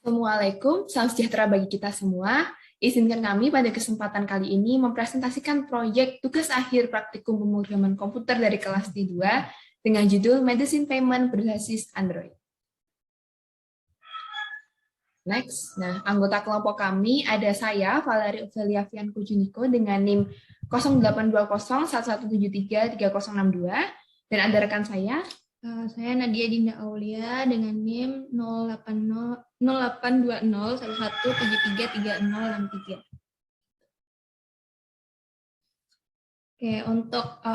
Assalamualaikum, salam sejahtera bagi kita semua. Izinkan kami pada kesempatan kali ini mempresentasikan proyek tugas akhir praktikum pemrograman komputer dari kelas D2 dengan judul Medicine Payment berbasis Android. Next, nah anggota kelompok kami ada saya, Valerie Ofelia Fianco Juniko dengan NIM 082011733062 dan ada rekan saya. Saya Nadia Dinda Aulia dengan NIM 082011733063. Oke, untuk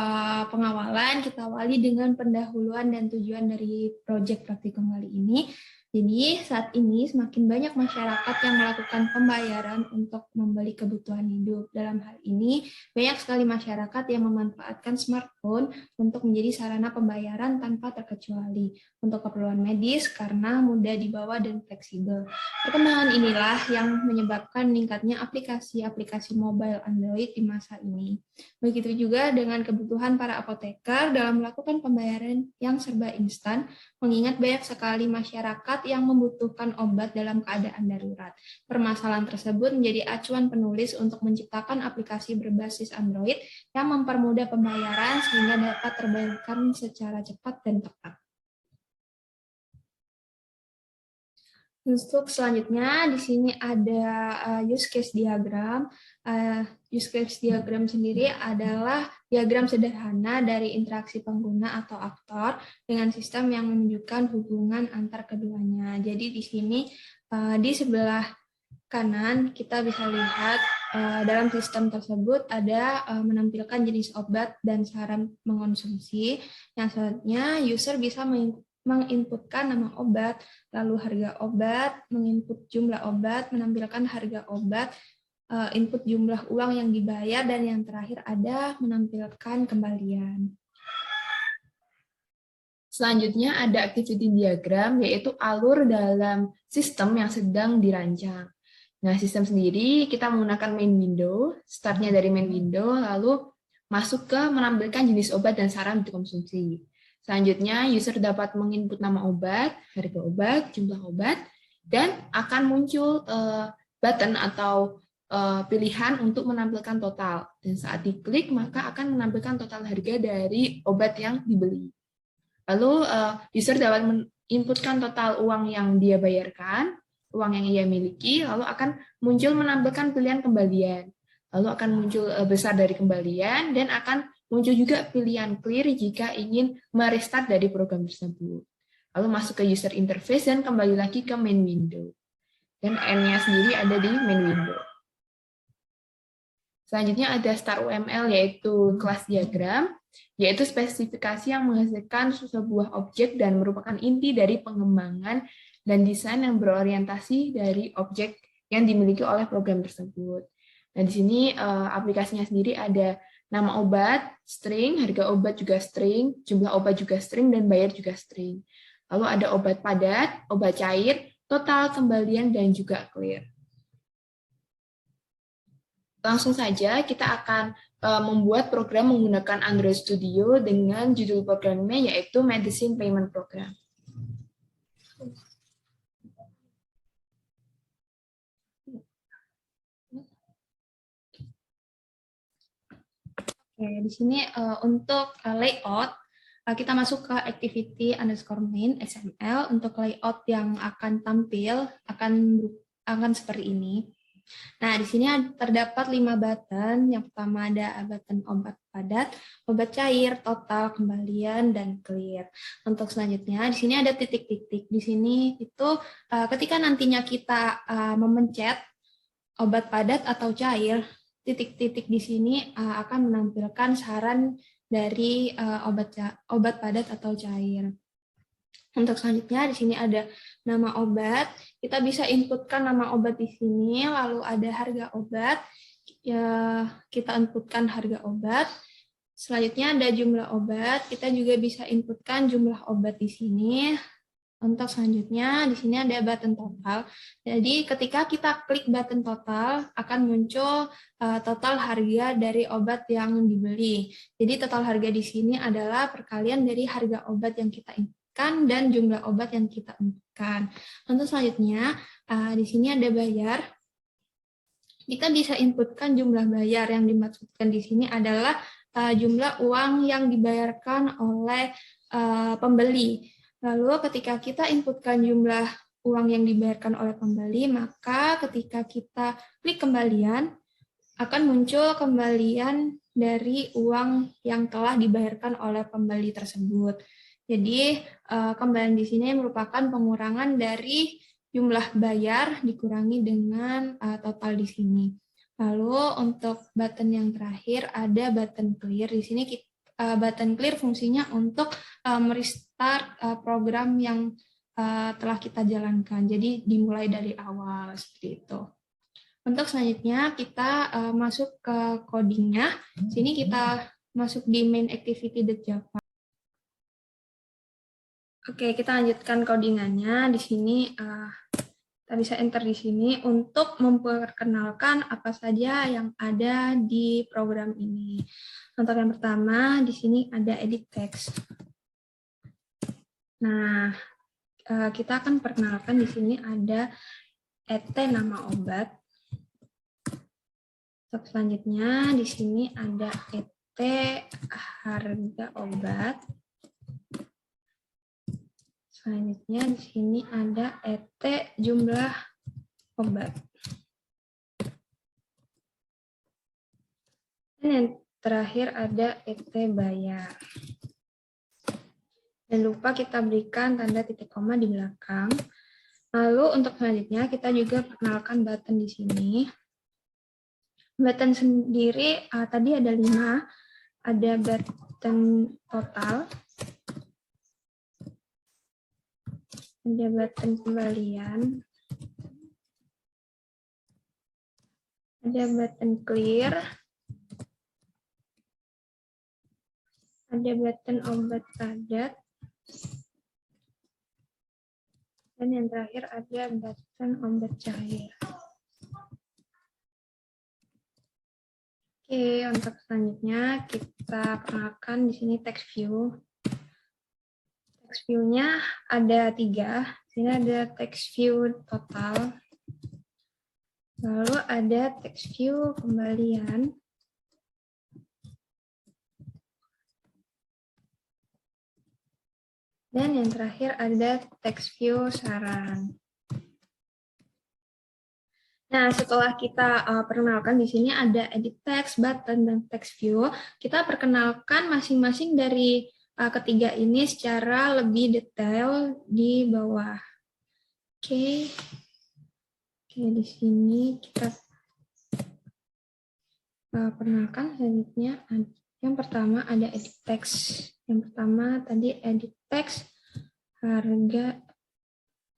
pengawalan kita awali dengan pendahuluan dan tujuan dari proyek praktikum kali ini. Jadi saat ini semakin banyak masyarakat yang melakukan pembayaran untuk membeli kebutuhan hidup. Dalam hal ini banyak sekali masyarakat yang memanfaatkan smartphone untuk menjadi sarana pembayaran tanpa terkecuali untuk keperluan medis karena mudah dibawa dan fleksibel. Perkembangan inilah yang menyebabkan meningkatnya aplikasi-aplikasi mobile Android di masa ini. Begitu juga dengan kebutuhan para apoteker dalam melakukan pembayaran yang serba instan, mengingat banyak sekali masyarakat yang membutuhkan obat dalam keadaan darurat. Permasalahan tersebut menjadi acuan penulis untuk menciptakan aplikasi berbasis Android yang mempermudah pembayaran sehingga dapat terbayarkan secara cepat dan tepat. Untuk selanjutnya, di sini ada use case diagram. Use case diagram sendiri adalah diagram sederhana dari interaksi pengguna atau aktor dengan sistem yang menunjukkan hubungan antar keduanya. Jadi di sini di sebelah kanan kita bisa lihat dalam sistem tersebut ada menampilkan jenis obat dan saran mengonsumsi. Yang selanjutnya user bisa menginputkan nama obat, lalu harga obat, menginput jumlah obat, menampilkan harga obat, input jumlah uang yang dibayar, dan yang terakhir ada menampilkan kembalian. Selanjutnya ada activity diagram, yaitu alur dalam sistem yang sedang dirancang. Nah, sistem sendiri kita menggunakan main window, startnya dari main window, lalu masuk ke menampilkan jenis obat dan saran untuk konsumsi. Selanjutnya, user dapat menginput nama obat, harga obat, jumlah obat, dan akan muncul button atau pilihan untuk menampilkan total. Dan saat diklik, maka akan menampilkan total harga dari obat yang dibeli. Lalu, user dapat menginputkan total uang yang dia bayarkan, uang yang ia miliki, lalu akan muncul menampilkan pilihan kembalian. Lalu akan muncul besar dari kembalian, dan akan muncul juga pilihan clear jika ingin merestart dari program tersebut. Lalu masuk ke user interface dan kembali lagi ke main window. Dan N-nya sendiri ada di main window. Selanjutnya ada Star UML, yaitu kelas diagram, yaitu spesifikasi yang menghasilkan sebuah objek dan merupakan inti dari pengembangan dan desain yang berorientasi dari objek yang dimiliki oleh program tersebut. Nah, di sini aplikasinya sendiri ada nama obat, string, harga obat juga string, jumlah obat juga string, dan bayar juga string. Lalu ada obat padat, obat cair, total, kembalian, dan juga clear. Langsung saja kita akan membuat program menggunakan Android Studio dengan judul programnya yaitu Medicine Payment Program. Oke, di sini untuk layout, kita masuk ke activity underscore main XML. Untuk layout yang akan tampil akan seperti ini. Nah, di sini terdapat 5 button. Yang pertama ada button obat padat, obat cair, total, kembalian, dan clear. Untuk selanjutnya, di sini ada titik-titik. Di sini itu ketika nantinya kita memencet obat padat atau cair, titik-titik di sini akan menampilkan saran dari obat padat atau cair. Untuk selanjutnya di sini ada nama obat. Kita bisa inputkan nama obat di sini, lalu ada harga obat. Ya, kita inputkan harga obat. Selanjutnya ada jumlah obat. Kita juga bisa inputkan jumlah obat di sini. Untuk selanjutnya, di sini ada button total. Jadi ketika kita klik button total, akan muncul total harga dari obat yang dibeli. Jadi total harga di sini adalah perkalian dari harga obat yang kita inputkan dan jumlah obat yang kita inputkan. Untuk selanjutnya, di sini ada bayar. Kita bisa inputkan jumlah bayar. Yang dimaksudkan di sini adalah jumlah uang yang dibayarkan oleh pembeli. Lalu ketika kita inputkan jumlah uang yang dibayarkan oleh pembeli, maka ketika kita klik kembalian, akan muncul kembalian dari uang yang telah dibayarkan oleh pembeli tersebut. Jadi kembalian di sini merupakan pengurangan dari jumlah bayar dikurangi dengan total di sini. Lalu untuk button yang terakhir ada button clear. Di sini button clear fungsinya untuk merestart program yang telah kita jalankan. Jadi dimulai dari awal seperti itu. Untuk selanjutnya kita masuk ke codingnya. Sini kita masuk di main activity.java. Oke, kita lanjutkan codingannya. Di sini kita bisa enter di sini untuk memperkenalkan apa saja yang ada di program ini. Untuk yang pertama, di sini ada edit text. Nah, kita akan perkenalkan di sini ada et nama obat. Untuk selanjutnya di sini ada et harga obat. Selanjutnya di sini ada et jumlah obat. Dan yang terakhir ada et bayar. Jangan lupa kita berikan tanda titik koma di belakang. Lalu untuk selanjutnya kita juga perkenalkan button di sini. Button sendiri tadi ada 5. Ada button total. Ada button kembalian. Ada button clear. Ada button obat padat. Dan yang terakhir ada button obat cair. Oke, untuk selanjutnya kita perkenalkan di sini text view. Text view-nya ada 3. Di sini ada text view total. Lalu ada text view kembalian. Dan yang terakhir ada text view saran. Nah, setelah kita perkenalkan di sini ada edit text, button, dan text view, kita perkenalkan masing-masing dari ketiga ini secara lebih detail di bawah. Oke, di sini kita perkenalkan selanjutnya. Yang pertama ada edit text. Yang pertama tadi edit text harga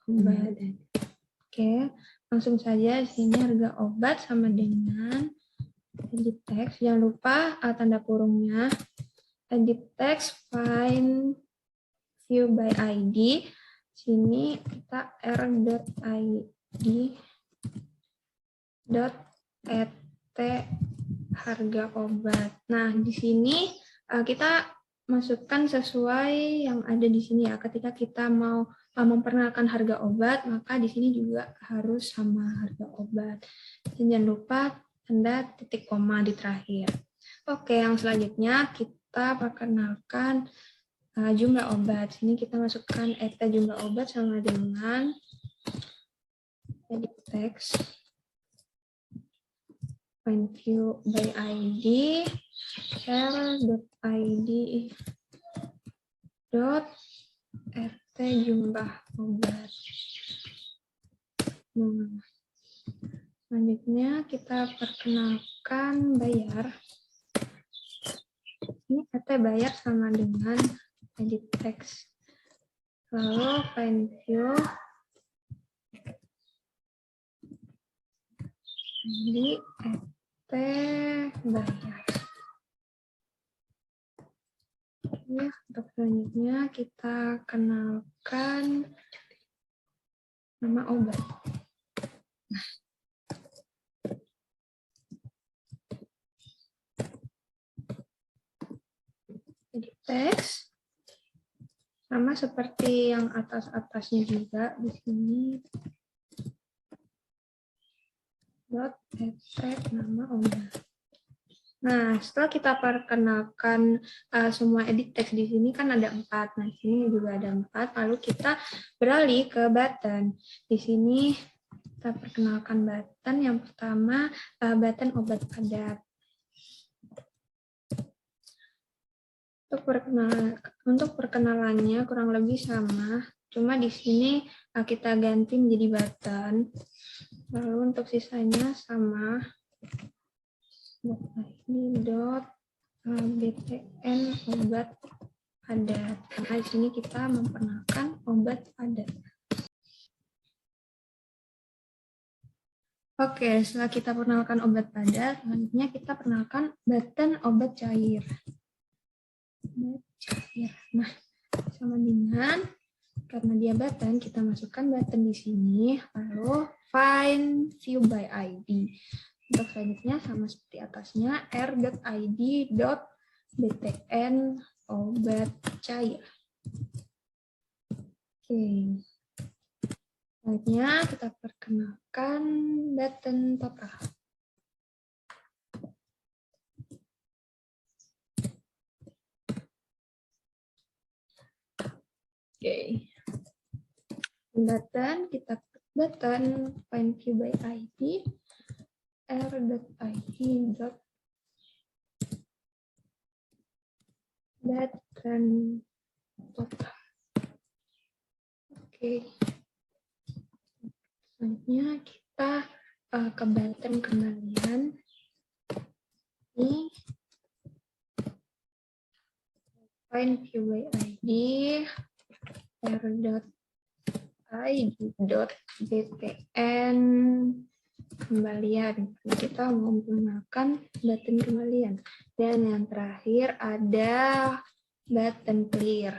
obat. Oke, langsung saja di sini harga obat sama dengan edit text. Jangan lupa tanda kurungnya. Edit text find view by ID. Sini kita r.id .et harga obat. Nah, di sini kita masukkan sesuai yang ada di sini ya. Ketika kita mau memperkenalkan harga obat, maka di sini juga harus sama harga obat. Dan jangan lupa tanda titik koma di terakhir. Oke, yang selanjutnya kita perkenalkan jumlah obat. Sini kita masukkan et jumlah obat sama dengan edit text find view by ID r.id .et jumlah obat. Nah, selanjutnya kita perkenalkan bayar. Ini et bayar sama dengan edit text. Lalu find view jadi et bayar. Ya, untuk selanjutnya kita kenalkan nama obat. Edit text Sama seperti yang atas-atasnya juga di sini. Dot abstract nama obat. Nah, setelah kita perkenalkan semua edit text di sini kan ada 4. Nah, di sini juga ada 4. Lalu kita beralih ke button. Di sini kita perkenalkan button. Yang pertama, button obat padat. Untuk perkenalannya kurang lebih sama, cuma di sini kita ganti menjadi button. Lalu untuk sisanya sama. Ini btn obat padat. Karena di sini kita memperkenalkan obat padat. Oke, setelah kita perkenalkan obat padat, selanjutnya kita perkenalkan button obat cair. Nah, sama dengan karena dia button, kita masukkan button di sini, lalu find view by ID. Untuk selanjutnya sama seperti atasnya, r.id.btn obat cair. Oke. Selanjutnya kita perkenalkan button total. Oke. Button, kita button find view by ID, r.id.button total. Oke. Selanjutnya kita ke button kembalian. Ini find view by ID, r.id.btn kembalian. Kita mau menggunakan button kembalian. Dan yang terakhir ada button clear.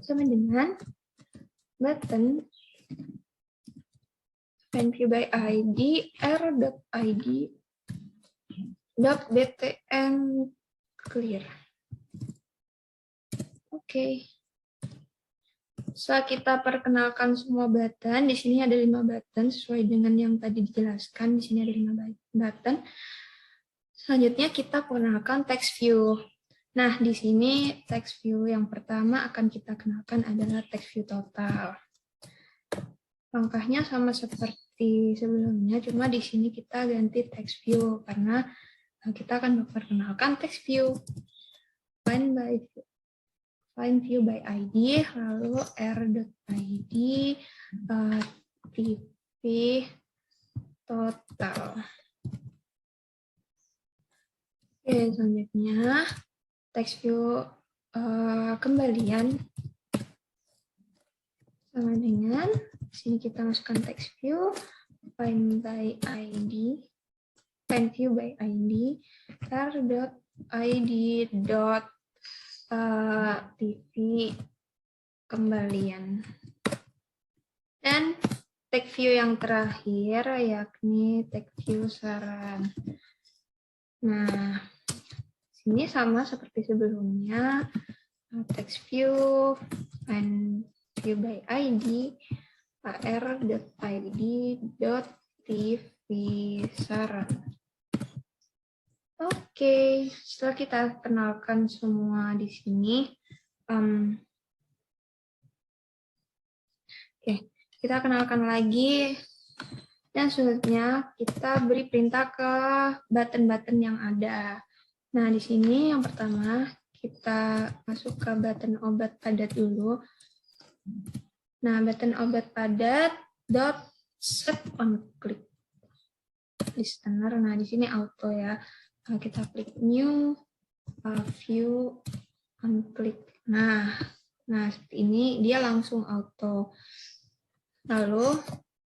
Sama dengan button find view by ID, r.id.btn clear. Oke. Setelah kita perkenalkan semua button, di sini ada 5 button sesuai dengan yang tadi dijelaskan. Di sini ada 5 button. Selanjutnya kita perkenalkan text view. Nah, di sini text view yang pertama akan kita kenalkan adalah text view total. Langkahnya sama seperti sebelumnya, cuma di sini kita ganti text view karena kita akan memperkenalkan text view. Find view by ID, lalu r.id tv total. Oke, selanjutnya text view kembalian sama dengan sini kita masukkan text view find view by ID r.id. TV kembalian. Dan text view yang terakhir yakni text view saran. Nah, sini sama seperti sebelumnya, text view and view by ID r.id.tv saran. Oke, setelah kita kenalkan semua di sini, kita kenalkan lagi, dan selanjutnya kita beri perintah ke button-button yang ada. Nah, di sini yang pertama kita masuk ke button obat padat dulu. Nah, button obat padat dot set on click listener. Nah, di sini auto ya. Kita klik new view on click. Nah seperti ini dia langsung auto. Lalu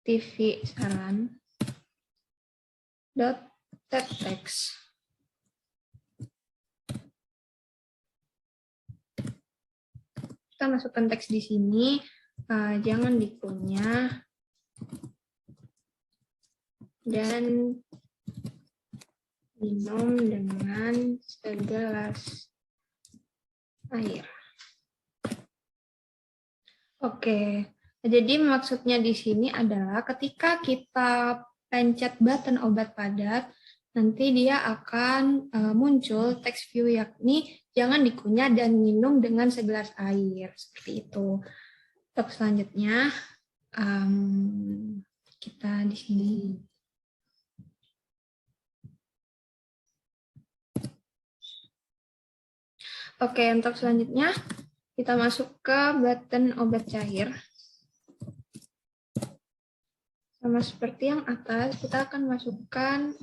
TV saran dot tab text. Kita masukkan teks di sini, jangan dikunyah dan minum dengan segelas air. Oke, jadi maksudnya di sini adalah ketika kita pencet button obat padat, nanti dia akan muncul text view, yakni jangan dikunyah dan minum dengan segelas air, seperti itu. Untuk selanjutnya, kita di sini. Oke, untuk selanjutnya kita masuk ke button obat cair. Sama seperti yang atas, kita akan masukkan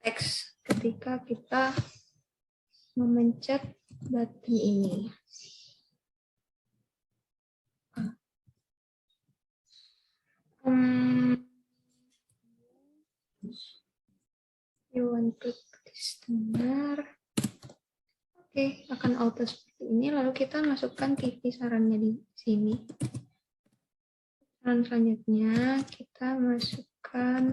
teks ketika kita memencet button ini. You want to listener. Oke, akan auto seperti ini. Lalu kita masukkan kisarannya di sini. Dan selanjutnya kita masukkan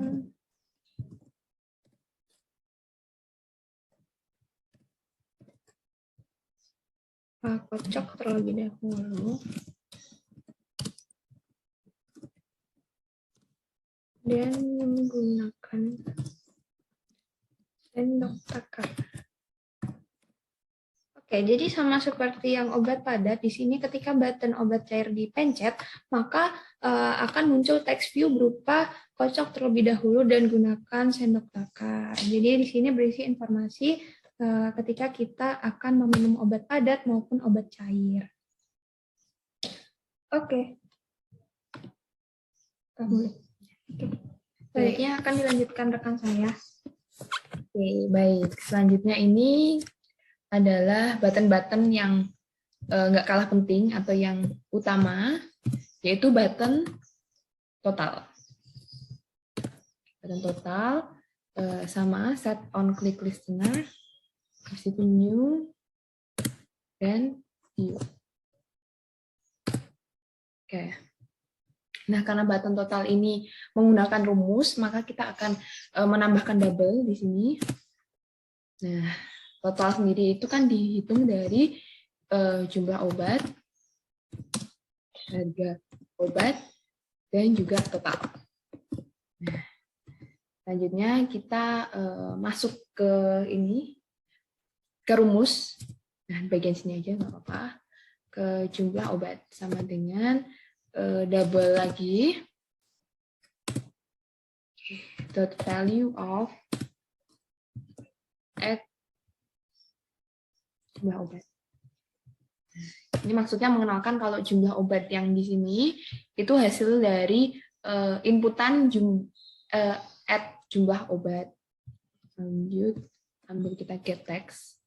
kocok terlebih dahulu. Dan menggunakan sendok takar. Oke, jadi sama seperti yang obat padat, di sini ketika button obat cair dipencet, maka akan muncul text view berupa kocok terlebih dahulu dan gunakan sendok takar. Jadi di sini berisi informasi ketika kita akan meminum obat padat maupun obat cair. Oke. Selanjutnya akan dilanjutkan rekan saya. Oke, baik. Selanjutnya ini adalah button-button yang nggak kalah penting atau yang utama, yaitu button total. Button total sama set on click listener, habis itu new, dan view. Oke. Nah, karena button total ini menggunakan rumus, maka kita akan menambahkan double di sini. Nah, total sendiri itu kan dihitung dari jumlah obat, harga obat, dan juga total. Nah, selanjutnya kita masuk ke ini, ke rumus. Nah, bagian sini aja nggak apa-apa. Ke jumlah obat sama dengan double lagi. Dot value of at jumlah obat. Ini maksudnya mengenalkan kalau jumlah obat yang di sini itu hasil dari inputan at jumlah obat. Lanjut, ambil kita get text.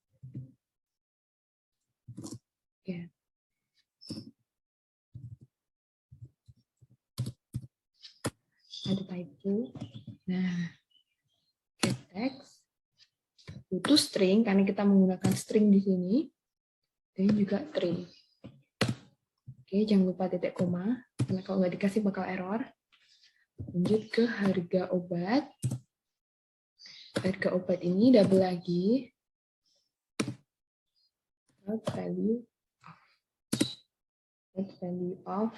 Ya. Ada typo. Nah, get text. Butuh string karena kita menggunakan string di sini. Dan juga string. Oke, jangan lupa titik koma, karena kalau nggak dikasih bakal error. Lanjut ke harga obat. Harga obat ini double lagi. Value of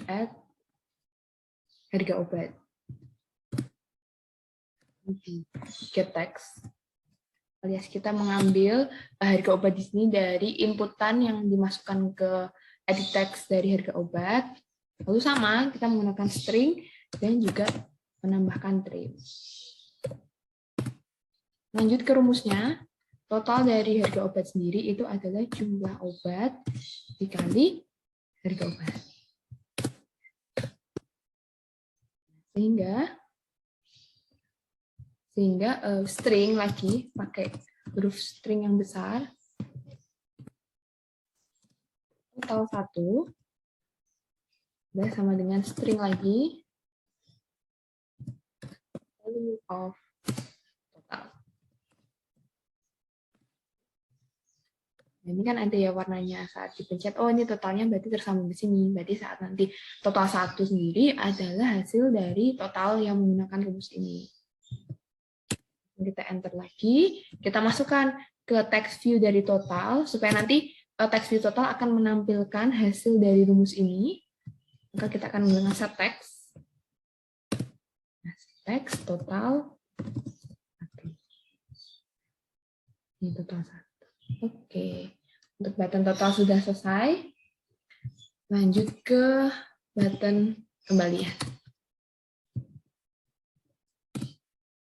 at harga obat. Get text. Alias kita mengambil harga obat di sini dari inputan yang dimasukkan ke edit text dari harga obat. Lalu sama, kita menggunakan string dan juga menambahkan trim. Lanjut ke rumusnya. Total dari harga obat sendiri itu adalah jumlah obat dikali harga obat. Sehingga string lagi pakai huruf string yang besar. Total 1 udah sama dengan string lagi value of total. Nah, ini kan ada ya warnanya saat dipencet. Oh, ini totalnya berarti tersambung di sini. Berarti saat nanti total 1 sendiri adalah hasil dari total yang menggunakan rumus ini. Kita enter lagi, kita masukkan ke text view dari total supaya nanti text view total akan menampilkan hasil dari rumus ini, maka kita akan menggunakan set text. Text total. Ini total 1. Oke. Untuk button total sudah selesai. Lanjut ke button kembalian.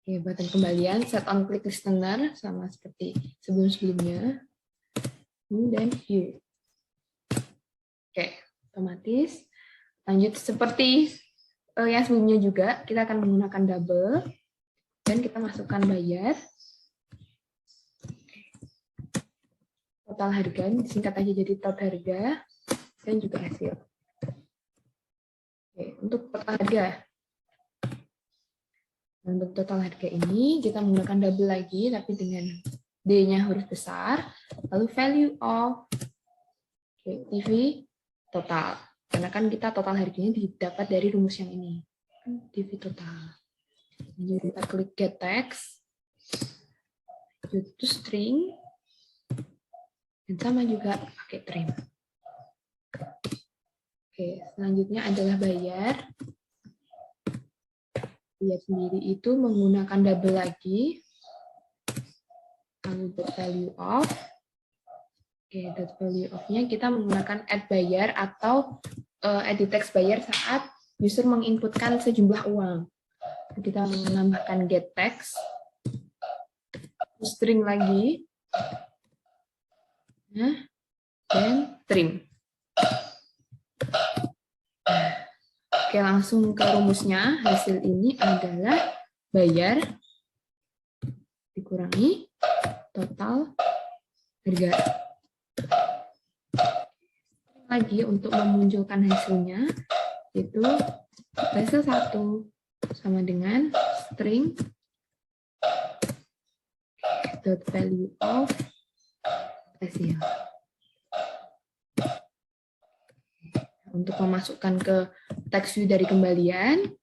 Oke, button kembalian, set on click listener, sama seperti sebelum-sebelumnya. Dan view. Oke, otomatis. Lanjut seperti yang sebelumnya juga, kita akan menggunakan double. Dan kita masukkan bayar. Total harga, disingkat aja jadi total harga. Dan juga hasil. Oke, untuk total harga. Untuk total harga ini, kita menggunakan double lagi, tapi dengan D-nya huruf besar. Lalu value of TV total. Karena kan kita total harganya didapat dari rumus yang ini. TV total. Jadi kita klik get text. Itu string. Dan sama juga pakai trim. Oke, selanjutnya adalah bayar. Bayar sendiri itu menggunakan double lagi. Lalu value of. Oke, dot value of-nya kita menggunakan add bayar atau edit text bayar saat user menginputkan sejumlah uang. Kita menambahkan get text, string lagi, dan trim. Oke, langsung ke rumusnya. Hasil ini adalah bayar dikurangi total harga. Lagi untuk memunculkan hasilnya, itu hasil 1 sama dengan string dot value of hasil. Untuk memasukkan ke text view dari kembalian,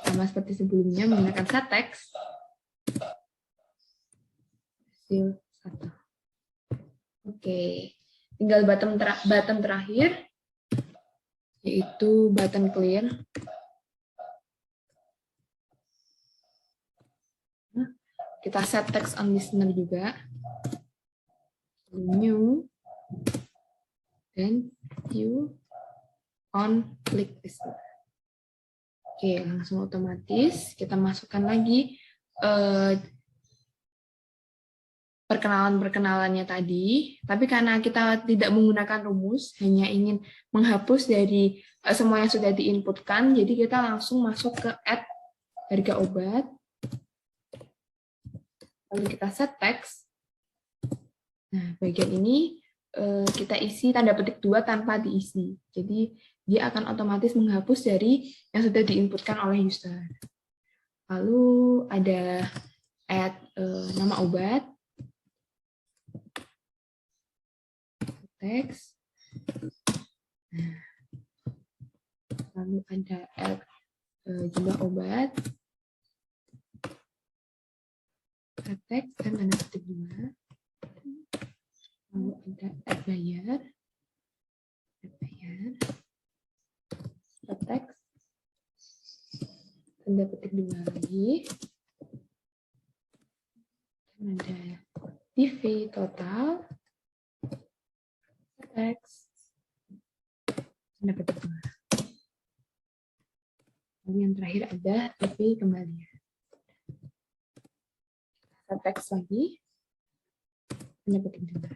sama seperti sebelumnya menggunakan set text hasil 1. Oke. Tinggal button terakhir, yaitu button clear. Kita set text on listener juga. New. Dan view on click listener. Oke, langsung otomatis. Kita masukkan lagi perkenalan-perkenalannya tadi, tapi karena kita tidak menggunakan rumus, hanya ingin menghapus dari semua yang sudah diinputkan, jadi kita langsung masuk ke add harga obat, lalu kita set text. Nah, bagian ini kita isi tanda petik 2 tanpa diisi, jadi dia akan otomatis menghapus dari yang sudah diinputkan oleh user. Lalu ada add nama obat, teks. Nah, lalu ada add jumlah obat, teks dan tanda petik 2. Lalu ada add bayar, teks, tanda petik 2 lagi. Dan ada TV total, teks, tanda petik 2. Lalu yang terakhir ada TV kembalian. Teks lagi, tanda petik 2.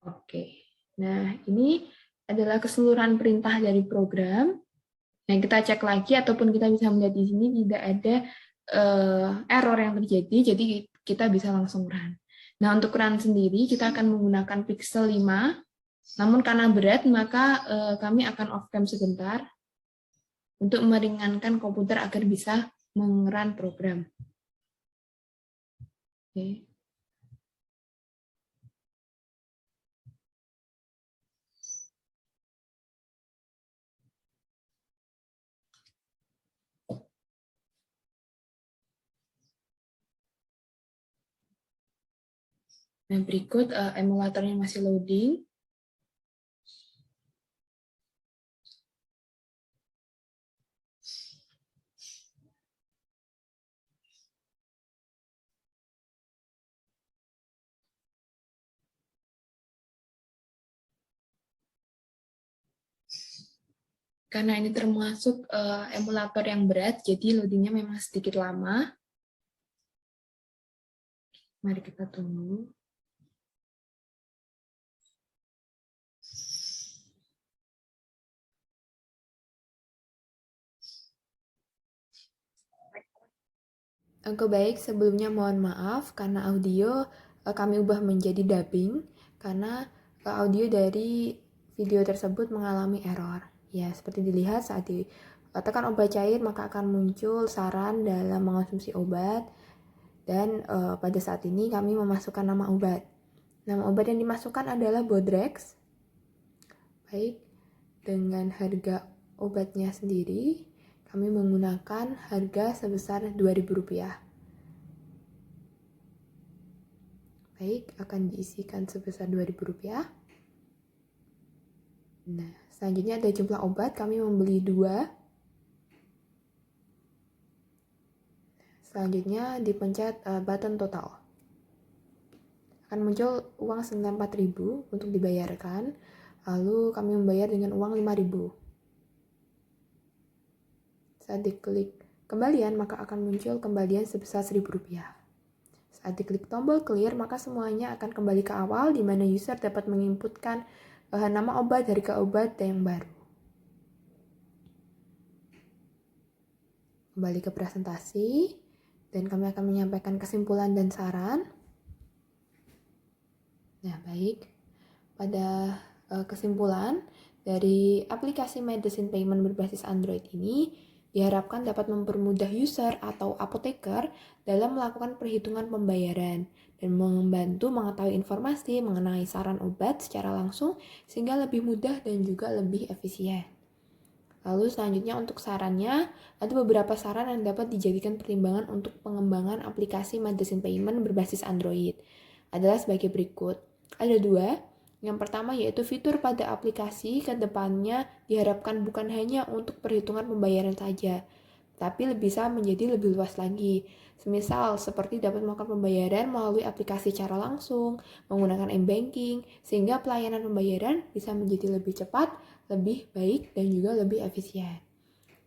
Oke, nah ini adalah keseluruhan perintah dari program. Nah, kita cek lagi ataupun kita bisa melihat di sini tidak ada error yang terjadi, jadi kita bisa langsung run. Nah, untuk run sendiri kita akan menggunakan Pixel 5, namun karena berat maka kami akan off cam sebentar untuk meringankan komputer agar bisa meng-run program. Oke. Nah, berikut emulatornya masih loading. Karena ini termasuk emulator yang berat, jadi loadingnya memang sedikit lama. Mari kita tunggu. Oke, baik, sebelumnya mohon maaf karena audio kami ubah menjadi dubbing karena audio dari video tersebut mengalami error. Ya, seperti dilihat saat ditekan obat cair maka akan muncul saran dalam mengonsumsi obat dan pada saat ini kami memasukkan nama obat. Nama obat yang dimasukkan adalah Bodrex. Baik, dengan harga obatnya sendiri kami menggunakan harga sebesar Rp2.000. Baik, akan diisikan sebesar Rp2.000. Nah, selanjutnya ada jumlah obat, kami membeli 2. Selanjutnya dipencet button total. Akan muncul uang senilai Rp4.000 untuk dibayarkan, lalu kami membayar dengan uang Rp5.000. Saat diklik kembalian, maka akan muncul kembalian sebesar Rp1.000. Saat diklik tombol clear, maka semuanya akan kembali ke awal, di mana user dapat menginputkan nama obat, harga obat, dan yang baru. Kembali ke presentasi, dan kami akan menyampaikan kesimpulan dan saran. Nah, baik. Pada kesimpulan, dari aplikasi Medicine Payment berbasis Android ini, diharapkan dapat mempermudah user atau apoteker dalam melakukan perhitungan pembayaran dan membantu mengetahui informasi mengenai saran obat secara langsung sehingga lebih mudah dan juga lebih efisien. Lalu selanjutnya untuk sarannya, ada beberapa saran yang dapat dijadikan pertimbangan untuk pengembangan aplikasi Medicine Payment berbasis Android. Adalah sebagai berikut. Ada 2. Yang pertama yaitu fitur pada aplikasi ke depannya diharapkan bukan hanya untuk perhitungan pembayaran saja, tapi bisa menjadi lebih luas lagi. Semisal seperti dapat melakukan pembayaran melalui aplikasi secara langsung, menggunakan m-banking, sehingga pelayanan pembayaran bisa menjadi lebih cepat, lebih baik, dan juga lebih efisien.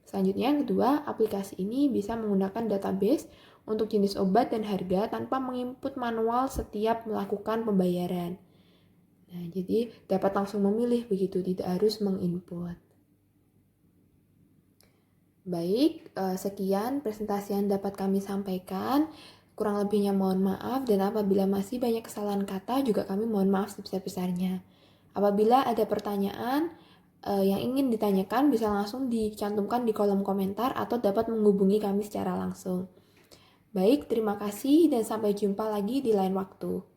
Selanjutnya yang kedua, aplikasi ini bisa menggunakan database untuk jenis obat dan harga tanpa menginput manual setiap melakukan pembayaran. Nah, jadi dapat langsung memilih begitu, tidak harus menginput. Baik, sekian presentasi yang dapat kami sampaikan. Kurang lebihnya mohon maaf, dan apabila masih banyak kesalahan kata juga kami mohon maaf sebesar-besarnya. Apabila ada pertanyaan yang ingin ditanyakan bisa langsung dicantumkan di kolom komentar atau dapat menghubungi kami secara langsung. Baik, terima kasih dan sampai jumpa lagi di lain waktu.